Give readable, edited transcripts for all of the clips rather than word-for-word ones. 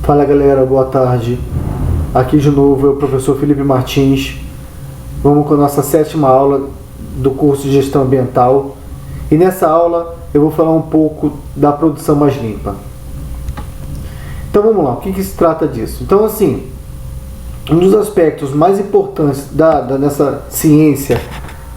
Fala galera, boa tarde. Aqui de novo é o professor Felipe Martins. Vamos com a nossa 7ª aula do curso de Gestão Ambiental. E nessa aula eu vou falar um pouco da produção mais limpa. Então vamos lá, o que se trata disso? Então assim, um dos aspectos mais importantes nessa ciência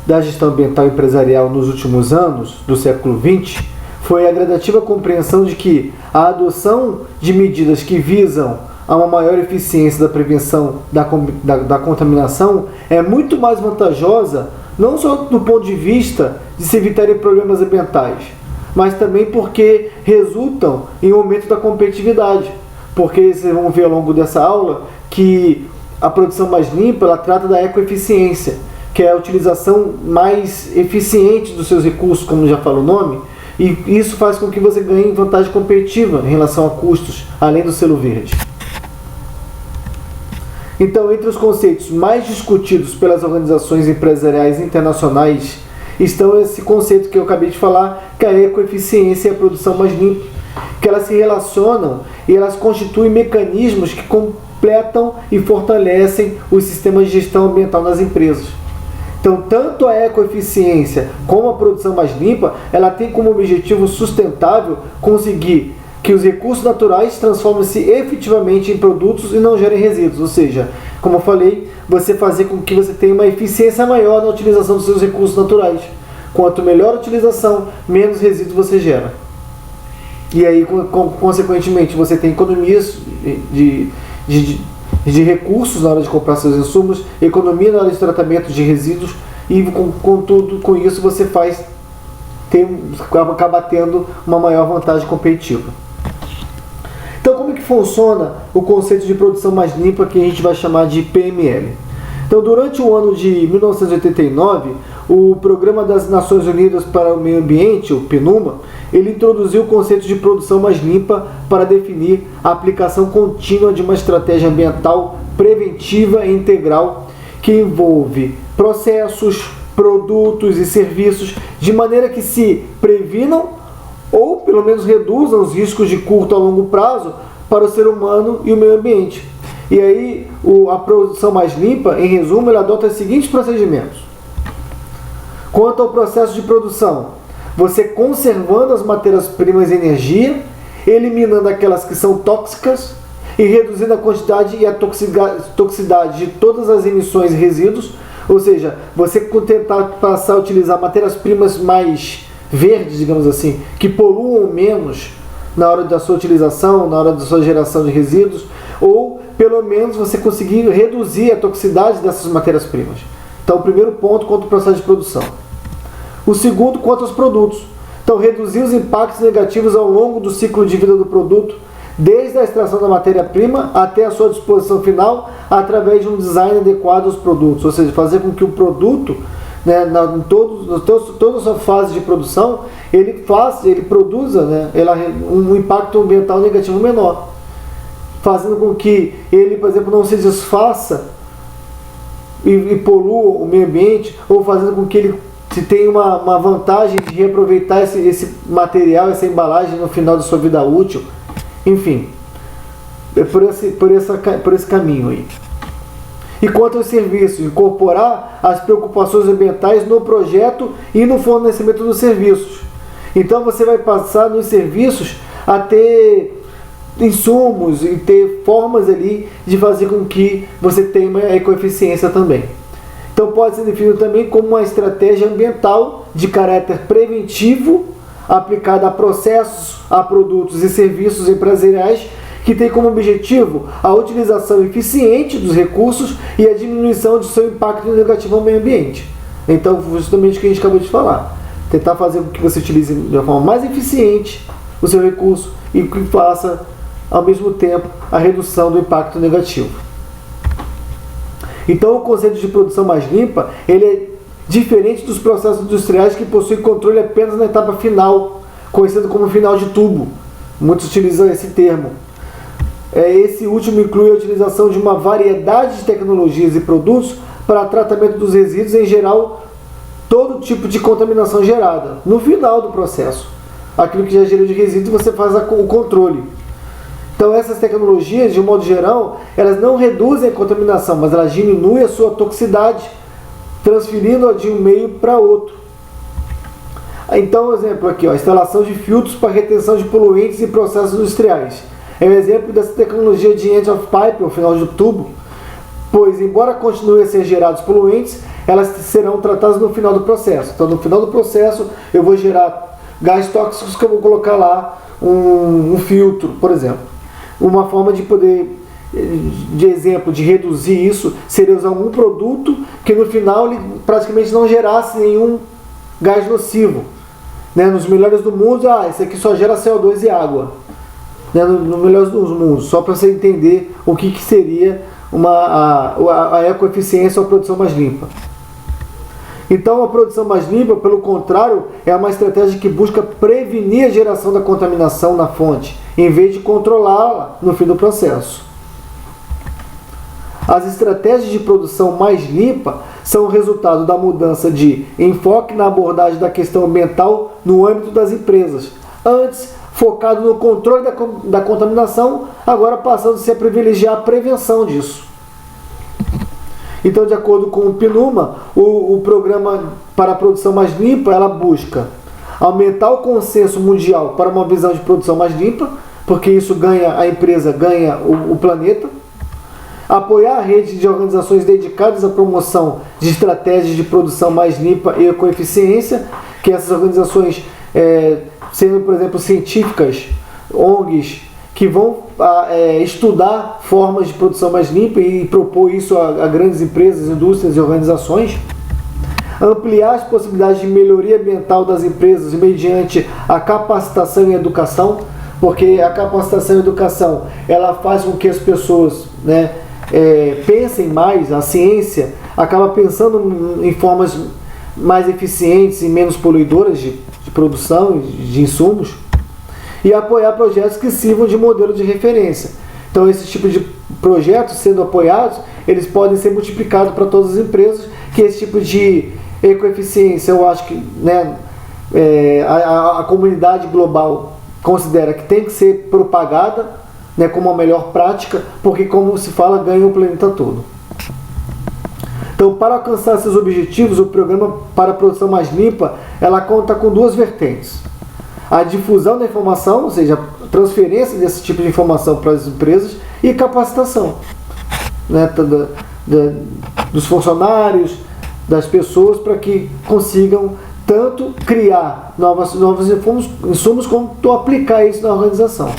da gestão ambiental empresarial nos últimos anos do século XX foi a gradativa compreensão de que a adoção de medidas que visam a uma maior eficiência da prevenção da contaminação é muito mais vantajosa, não só do ponto de vista de se evitarem problemas ambientais, mas também porque resultam em um aumento da competitividade. Porque vocês vão ver ao longo dessa aula que a produção mais limpa ela trata da ecoeficiência, que é a utilização mais eficiente dos seus recursos, como já fala o nome, e isso faz com que você ganhe vantagem competitiva em relação a custos, além do selo verde. Então, entre os conceitos mais discutidos pelas organizações empresariais internacionais, estão esse conceito que eu acabei de falar, que é a ecoeficiência e a produção mais limpa, que elas se relacionam e elas constituem mecanismos que completam e fortalecem os sistemas de gestão ambiental nas empresas. Então, tanto a ecoeficiência como a produção mais limpa, ela tem como objetivo sustentável conseguir que os recursos naturais transformem-se efetivamente em produtos e não gerem resíduos. Ou seja, como eu falei, você fazer com que você tenha uma eficiência maior na utilização dos seus recursos naturais. Quanto melhor a utilização, menos resíduos você gera. E aí, consequentemente, você tem economias de recursos na hora de comprar seus insumos, economia na hora de tratamento de resíduos e com isso você acaba tendo uma maior vantagem competitiva. Então, como que funciona o conceito de produção mais limpa que a gente vai chamar de PML? Então, durante o ano de 1989, o Programa das Nações Unidas para o Meio Ambiente, o PNUMA, ele introduziu o conceito de produção mais limpa para definir a aplicação contínua de uma estratégia ambiental preventiva e integral que envolve processos, produtos e serviços de maneira que se previnam ou pelo menos reduzam os riscos de curto a longo prazo para o ser humano e o meio ambiente. E aí, a produção mais limpa, em resumo, ela adota os seguintes procedimentos. Quanto ao processo de produção, você conservando as matérias-primas e energia, eliminando aquelas que são tóxicas e reduzindo a quantidade e a toxicidade de todas as emissões e resíduos, ou seja, você tentar passar a utilizar matérias-primas mais verdes, digamos assim, que poluam menos na hora da sua utilização, na hora da sua geração de resíduos, ou pelo menos você conseguir reduzir a toxicidade dessas matérias-primas. Então, o primeiro ponto quanto ao processo de produção. O segundo quanto aos produtos. Então, reduzir os impactos negativos ao longo do ciclo de vida do produto, desde a extração da matéria-prima até a sua disposição final, através de um design adequado aos produtos. Ou seja, fazer com que o produto, em toda a sua fase de produção, ele produza um impacto ambiental negativo menor. Fazendo com que ele, por exemplo, não se desfaça e polua o meio ambiente, ou fazendo com que ele tenha uma vantagem de reaproveitar esse material, essa embalagem no final da sua vida útil. Enfim, é por esse caminho aí. E quanto aos serviços, incorporar as preocupações ambientais no projeto e no fornecimento dos serviços. Então você vai passar nos serviços a ter insumos e ter formas ali de fazer com que você tenha uma ecoeficiência também. Então pode ser definido também como uma estratégia ambiental de caráter preventivo aplicada a processos, a produtos e serviços empresariais que tem como objetivo a utilização eficiente dos recursos e a diminuição de seu impacto negativo ao meio ambiente. Então, justamente o que a gente acabou de falar. Tentar fazer com que você utilize de uma forma mais eficiente o seu recurso e que faça, ao mesmo tempo, a redução do impacto negativo. Então, o conceito de produção mais limpa, ele é diferente dos processos industriais que possuem controle apenas na etapa final, conhecido como final de tubo. Muitos utilizam esse termo. Esse último inclui a utilização de uma variedade de tecnologias e produtos para tratamento dos resíduos, em geral, todo tipo de contaminação gerada. No final do processo, aquilo que já gerou de resíduo, você faz o controle. Então essas tecnologias, de um modo geral, elas não reduzem a contaminação, mas elas diminuem a sua toxicidade, transferindo-a de um meio para outro. Então, exemplo aqui, instalação de filtros para retenção de poluentes em processos industriais. É um exemplo dessa tecnologia de end of pipe, ou final de tubo, pois, embora continuem a ser gerados poluentes, elas serão tratadas no final do processo. Então, no final do processo, eu vou gerar gases tóxicos que eu vou colocar lá um filtro, por exemplo. Uma forma de poder, de exemplo, de reduzir isso, seria usar algum produto que no final ele praticamente não gerasse nenhum gás nocivo. Nos melhores do mundo, esse aqui só gera CO2 e água. No melhores dos mundos, só para você entender o que seria a ecoeficiência ou a produção mais limpa. Então, a produção mais limpa, pelo contrário, é uma estratégia que busca prevenir a geração da contaminação na fonte, em vez de controlá-la no fim do processo. As estratégias de produção mais limpa são o resultado da mudança de enfoque na abordagem da questão ambiental no âmbito das empresas. Antes, focado no controle da contaminação, agora passando-se a privilegiar a prevenção disso. Então, de acordo com o PNUMA, o programa para a produção mais limpa, ela busca aumentar o consenso mundial para uma visão de produção mais limpa, porque isso a empresa ganha o planeta. Apoiar a rede de organizações dedicadas à promoção de estratégias de produção mais limpa e ecoeficiência, que essas organizações, sendo, por exemplo, científicas, ONGs, que vão estudar formas de produção mais limpa e propor isso a grandes empresas, indústrias e organizações. Ampliar as possibilidades de melhoria ambiental das empresas mediante a capacitação e educação, porque a capacitação e educação ela faz com que as pessoas pensem mais, a ciência acaba pensando em formas mais eficientes e menos poluidoras de produção, de insumos, e apoiar projetos que sirvam de modelo de referência. Então, esse tipo de projetos sendo apoiados, eles podem ser multiplicados para todas as empresas, que esse tipo de ecoeficiência, eu acho que a comunidade global considera que tem que ser propagada como a melhor prática, porque, como se fala, ganha o planeta todo. Então, para alcançar esses objetivos, o programa para a produção mais limpa, ela conta com duas vertentes. A difusão da informação, ou seja, a transferência desse tipo de informação para as empresas, e capacitação dos funcionários, das pessoas, para que consigam tanto criar novos insumos, quanto aplicar isso na organização.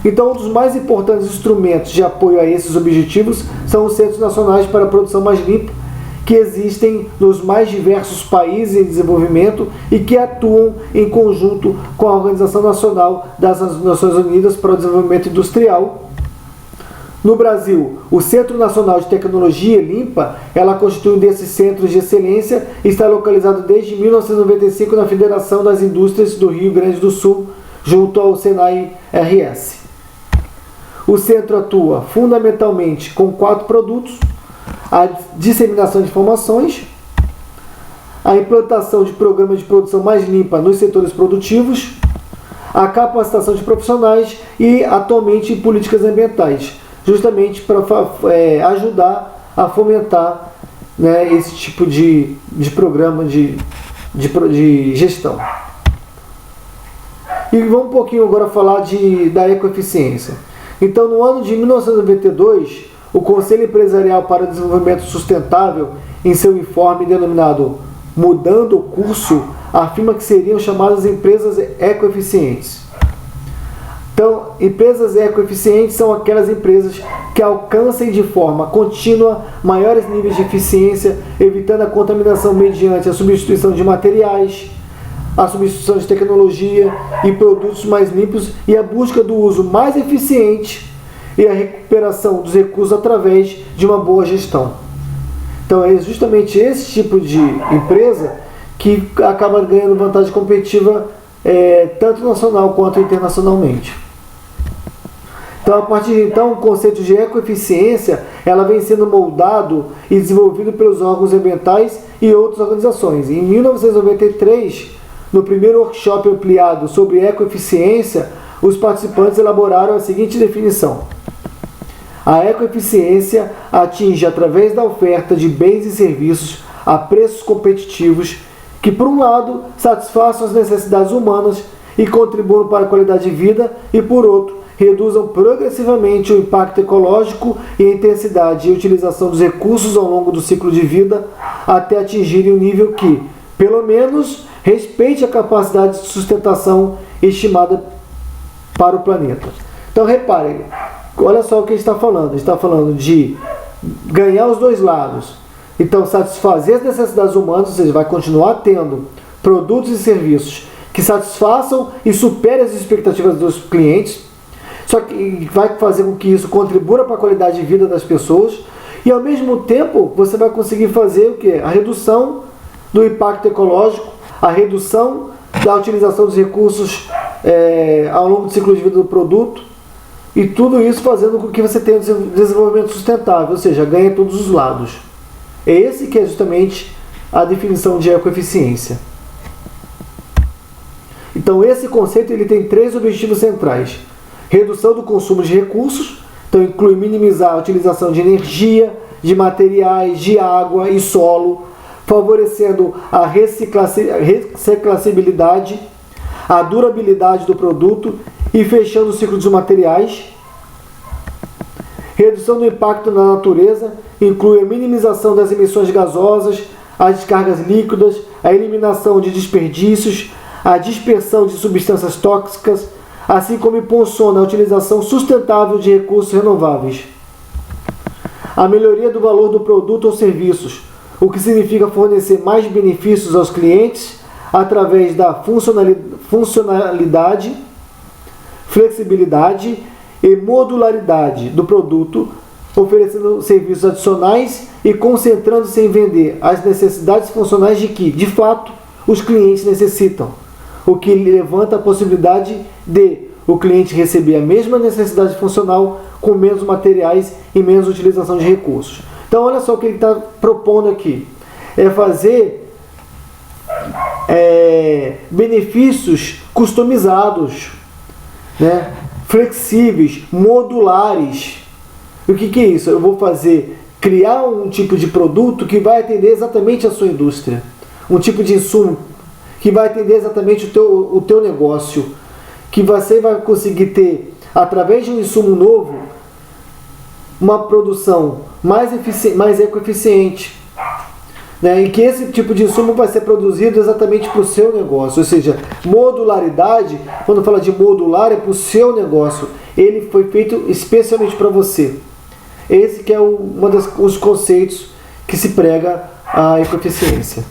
Então, um dos mais importantes instrumentos de apoio a esses objetivos são os Centros Nacionais para a Produção Mais Limpa, que existem nos mais diversos países em desenvolvimento e que atuam em conjunto com a Organização Nacional das Nações Unidas para o Desenvolvimento Industrial. No Brasil, o Centro Nacional de Tecnologia Limpa, ela constitui um desses centros de excelência e está localizado desde 1995 na Federação das Indústrias do Rio Grande do Sul, junto ao Senai-RS. O centro atua fundamentalmente com 4 produtos: a disseminação de informações, a implantação de programas de produção mais limpa nos setores produtivos, a capacitação de profissionais e, atualmente, políticas ambientais, justamente para ajudar a fomentar esse tipo de programa de gestão. E vamos um pouquinho agora falar da ecoeficiência. Então, no ano de 1992, o Conselho Empresarial para o Desenvolvimento Sustentável, em seu informe denominado Mudando o Curso, afirma que seriam chamadas empresas ecoeficientes. Então, empresas ecoeficientes são aquelas empresas que alcancem de forma contínua maiores níveis de eficiência, evitando a contaminação mediante a substituição de materiais, a substituição de tecnologia e produtos mais limpos e a busca do uso mais eficiente e a recuperação dos recursos através de uma boa gestão. Então, é justamente esse tipo de empresa que acaba ganhando vantagem competitiva tanto nacional quanto internacionalmente. Então, a partir de então, o conceito de ecoeficiência ela vem sendo moldado e desenvolvido pelos órgãos ambientais e outras organizações. Em 1993, no primeiro workshop ampliado sobre ecoeficiência, os participantes elaboraram a seguinte definição: a ecoeficiência atinge, através da oferta de bens e serviços a preços competitivos, que, por um lado, satisfaçam as necessidades humanas e contribuam para a qualidade de vida, e, por outro, reduzam progressivamente o impacto ecológico e a intensidade e utilização dos recursos ao longo do ciclo de vida, até atingirem um nível que, pelo menos, respeite a capacidade de sustentação estimada para o planeta. Então, reparem, olha só o que a gente está falando. A gente está falando de ganhar os dois lados. Então, satisfazer as necessidades humanas, ou seja, vai continuar tendo produtos e serviços que satisfaçam e superem as expectativas dos clientes, só que vai fazer com que isso contribua para a qualidade de vida das pessoas, e ao mesmo tempo você vai conseguir fazer o quê? A redução do impacto ecológico, a redução da utilização dos recursos ao longo do ciclo de vida do produto, e tudo isso fazendo com que você tenha um desenvolvimento sustentável, ou seja, ganha todos os lados. É esse que é justamente a definição de ecoeficiência. Então esse conceito ele tem 3 objetivos centrais: redução do consumo de recursos, então inclui minimizar a utilização de energia, de materiais, de água e solo, favorecendo a reciclabilidade, a durabilidade do produto e fechando o ciclo dos materiais. Redução do impacto na natureza inclui a minimização das emissões gasosas, as descargas líquidas, a eliminação de desperdícios, a dispersão de substâncias tóxicas, assim como impulsiona a utilização sustentável de recursos renováveis. A melhoria do valor do produto ou serviços, o que significa fornecer mais benefícios aos clientes através da funcionalidade, flexibilidade e modularidade do produto, oferecendo serviços adicionais e concentrando-se em vender as necessidades funcionais de que, de fato, os clientes necessitam, o que levanta a possibilidade de o cliente receber a mesma necessidade funcional com menos materiais e menos utilização de recursos. Então olha só o que ele está propondo aqui. É fazer benefícios customizados, né? Flexíveis, modulares. E o que é isso? Eu vou criar um tipo de produto que vai atender exatamente a sua indústria. Um tipo de insumo que vai atender exatamente o teu negócio. Que você vai conseguir ter, através de um insumo novo, uma produção mais ecoeficiente, né? E que esse tipo de insumo vai ser produzido exatamente para o seu negócio. Ou seja, modularidade, quando fala de modular, é para o seu negócio. Ele foi feito especialmente para você. Esse que é um dos conceitos que se prega a ecoeficiência.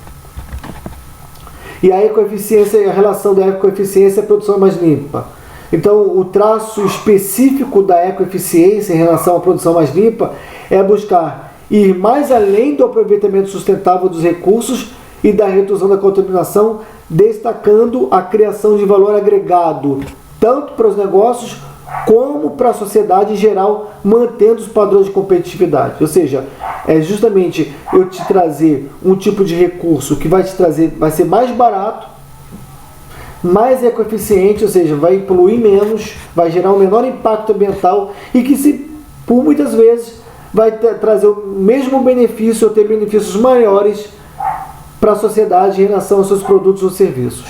E a ecoeficiência, a relação da ecoeficiência é a produção mais limpa. Então, o traço específico da ecoeficiência em relação à produção mais limpa é buscar ir mais além do aproveitamento sustentável dos recursos e da redução da contaminação, destacando a criação de valor agregado, tanto para os negócios como para a sociedade em geral, mantendo os padrões de competitividade. Ou seja, é justamente eu te trazer um tipo de recurso que vai ser mais barato, mais ecoeficiente, ou seja, vai poluir menos, vai gerar um menor impacto ambiental e que por muitas vezes vai trazer o mesmo benefício ou ter benefícios maiores para a sociedade em relação aos seus produtos ou serviços.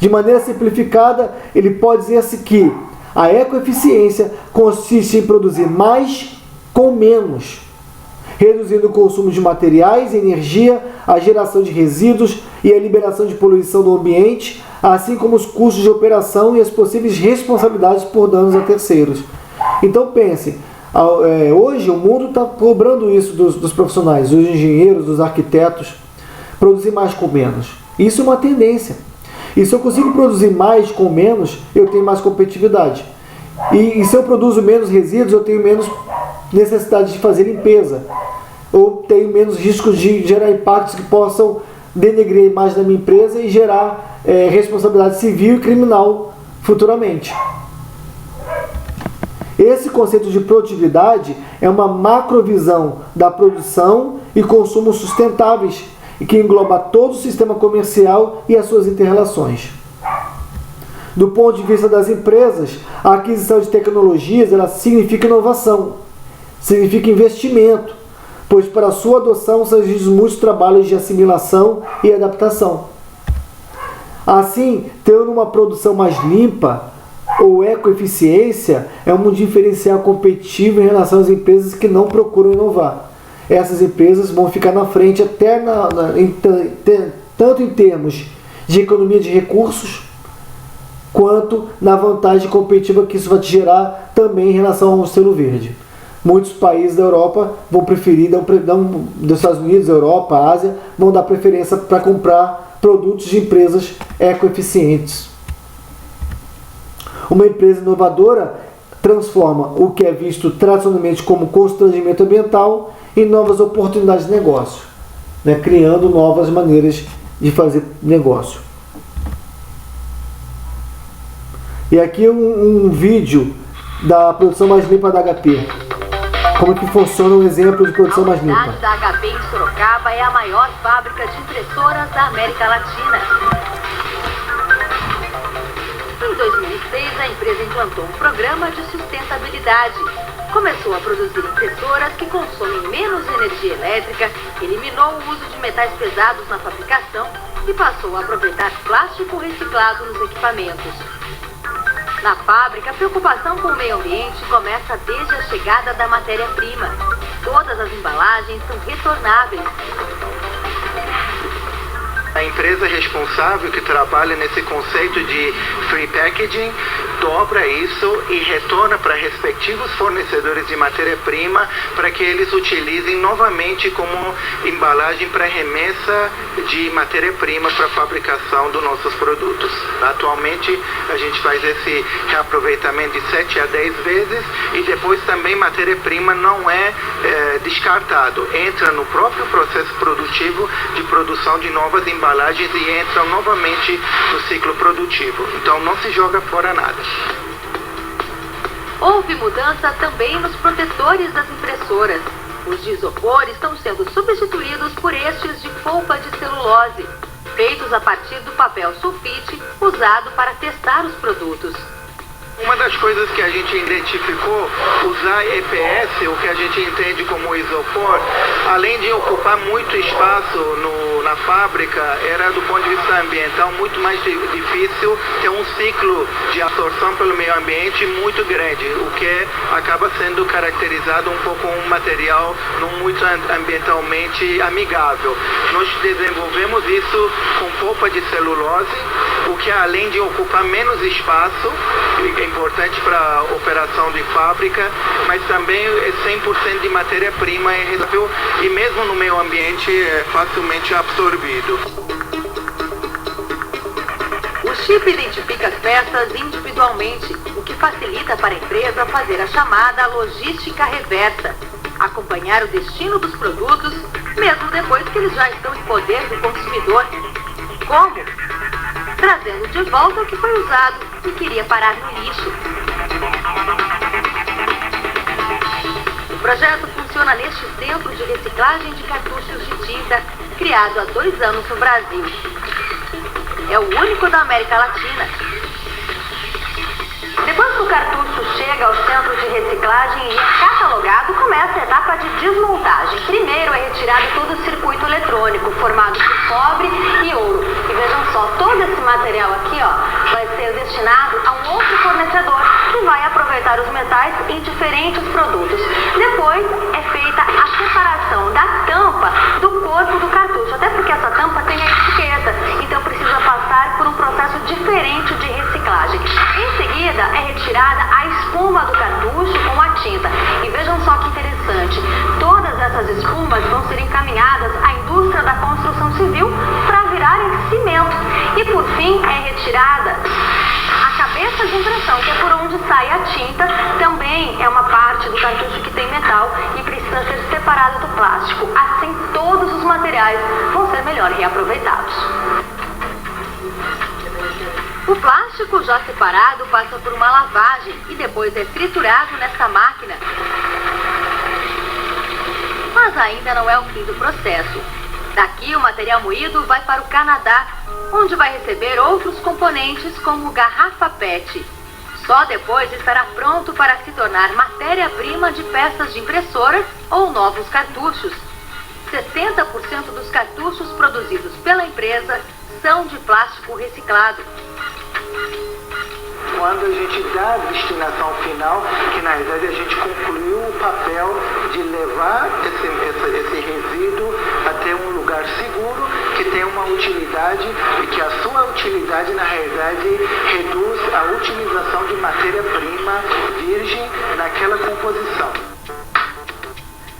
De maneira simplificada, ele pode dizer-se que a ecoeficiência consiste em produzir mais com menos, reduzindo o consumo de materiais, energia, a geração de resíduos e a liberação de poluição do ambiente, assim como os custos de operação e as possíveis responsabilidades por danos a terceiros. Então pense, hoje o mundo está cobrando isso dos profissionais, dos engenheiros, dos arquitetos, produzir mais com menos. Isso é uma tendência. E se eu consigo produzir mais com menos, eu tenho mais competitividade. E se eu produzo menos resíduos, eu tenho menos necessidade de fazer limpeza. Ou tenho menos riscos de gerar impactos que possam denegrir a imagem da minha empresa e gerar responsabilidade civil e criminal futuramente. Esse conceito de produtividade é uma macrovisão da produção e consumo sustentáveis, e que engloba todo o sistema comercial e as suas inter-relações. Do ponto de vista das empresas, a aquisição de tecnologias ela significa inovação, significa investimento, pois para sua adoção são exigidos muitos trabalhos de assimilação e adaptação. Assim, tendo uma produção mais limpa ou ecoeficiência é um diferencial competitivo em relação às empresas que não procuram inovar. Essas empresas vão ficar na frente tanto em termos de economia de recursos, quanto na vantagem competitiva que isso vai te gerar também em relação ao selo verde. Muitos países da Europa vão preferir, dos Estados Unidos, Europa, Ásia, vão dar preferência para comprar produtos de empresas ecoeficientes. Uma empresa inovadora transforma o que é visto tradicionalmente como constrangimento ambiental em novas oportunidades de negócio, né? Criando novas maneiras de fazer negócio. E aqui um vídeo da produção mais limpa da HP. Como que funciona um exemplo de produção mais limpa. A unidade da HP em Sorocaba é a maior fábrica de impressoras da América Latina. Em 2006, a empresa implantou um programa de sustentabilidade. Começou a produzir impressoras que consomem menos energia elétrica, eliminou o uso de metais pesados na fabricação e passou a aproveitar plástico reciclado nos equipamentos. Na fábrica, a preocupação com o meio ambiente começa desde a chegada da matéria-prima. Todas as embalagens são retornáveis. A empresa responsável que trabalha nesse conceito de free packaging dobra isso e retorna para respectivos fornecedores de matéria-prima para que eles utilizem novamente como embalagem para remessa de matéria-prima para a fabricação dos nossos produtos. Atualmente a gente faz esse reaproveitamento de 7 a 10 vezes e depois também matéria-prima não é descartado, entra no próprio processo produtivo de produção de novas embalagens e entra novamente no ciclo produtivo. Então não se joga fora nada. Houve mudança também nos protetores das impressoras. Os de isopor estão sendo substituídos por estes de polpa de celulose, feitos a partir do papel sulfite usado para testar os produtos. Uma das coisas que a gente identificou, usar EPS, o que a gente entende como isopor, além de ocupar muito espaço na fábrica, era do ponto de vista ambiental muito mais difícil ter um ciclo de absorção pelo meio ambiente muito grande, o que acaba sendo caracterizado um pouco um material não muito ambientalmente amigável. Nós desenvolvemos isso com polpa de celulose, o que além de ocupar menos espaço, é importante para a operação de fábrica, mas também é 100% de matéria-prima é reciclável e mesmo no meio ambiente é facilmente absorvido. O chip identifica as peças individualmente, o que facilita para a empresa fazer a chamada logística reversa, acompanhar o destino dos produtos, mesmo depois que eles já estão em poder do consumidor. Como? Trazendo de volta o que foi usado e queria parar no lixo. O projeto funciona neste centro de reciclagem de cartuchos de tinta, criado há 2 anos no Brasil. É o único da América Latina. Depois que o cartucho chega ao centro de reciclagem e é catalogado, começa a etapa de desmontagem. Primeiro é retirado todo o circuito eletrônico, formado por cobre e ouro. E vejam só, todo esse material aqui, ó, vai ser destinado a um outro fornecedor que vai aproveitar os metais em diferentes produtos. Depois é feita a separação da tampa do corpo do cartucho, até porque essa tampa tem a etiqueta, então precisa passar por um processo diferente de reciclagem. Em seguida é retirada a espuma do cartucho com a tinta. E vejam só que interessante, todas essas espumas vão ser encaminhadas à indústria da construção civil para virarem cimento. E por fim é retirada a cabeça de impressão, que é por onde sai a tinta, também é uma parte do cartucho que tem metal e precisa ser separada do plástico. Assim todos os materiais vão ser melhor reaproveitados. O plástico já separado passa por uma lavagem e depois é triturado nessa máquina. Mas ainda não é o fim do processo. Daqui, o material moído vai para o Canadá, onde vai receber outros componentes como garrafa PET. Só depois estará pronto para se tornar matéria-prima de peças de impressoras ou novos cartuchos. 60% dos cartuchos produzidos pela empresa são de plástico reciclado. Quando a gente dá a destinação final, que na verdade a gente concluiu o papel de levar esse resíduo até um lugar seguro, que tem uma utilidade e que a sua utilidade na realidade reduz a utilização de matéria-prima virgem naquela composição.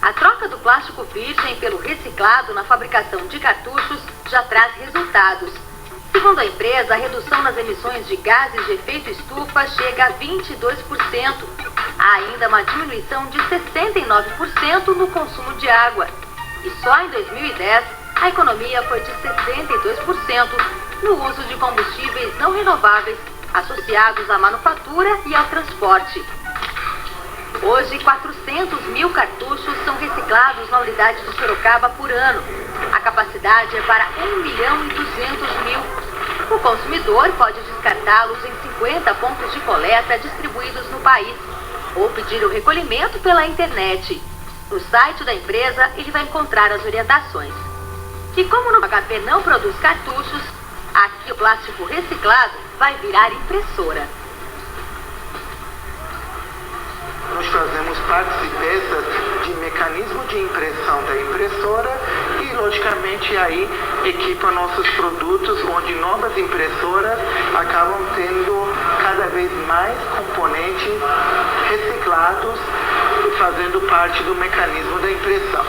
A troca do plástico virgem pelo reciclado na fabricação de cartuchos já traz resultados. Segundo a empresa, a redução nas emissões de gases de efeito estufa chega a 22%. Há ainda uma diminuição de 69% no consumo de água. E só em 2010, a economia foi de 62% no uso de combustíveis não renováveis associados à manufatura e ao transporte. Hoje, 400 mil cartuchos são reciclados na unidade de Sorocaba por ano. A capacidade é para 1.200.000. O consumidor pode descartá-los em 50 pontos de coleta distribuídos no país ou pedir o recolhimento pela internet. No site da empresa, ele vai encontrar as orientações. E como no HP não produz cartuchos, aqui o plástico reciclado vai virar impressora. Nós fazemos partes e peças de mecanismo de impressão da impressora e, logicamente, aí equipa nossos produtos, onde novas impressoras acabam tendo cada vez mais componentes reciclados e fazendo parte do mecanismo da impressão.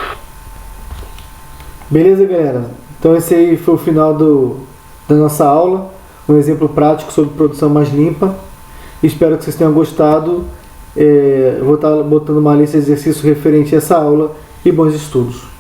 Beleza, galera? Então esse aí foi o final da nossa aula, um exemplo prático sobre produção mais limpa. Espero que vocês tenham gostado. Eu vou estar botando uma lista de exercícios referente a essa aula e bons estudos.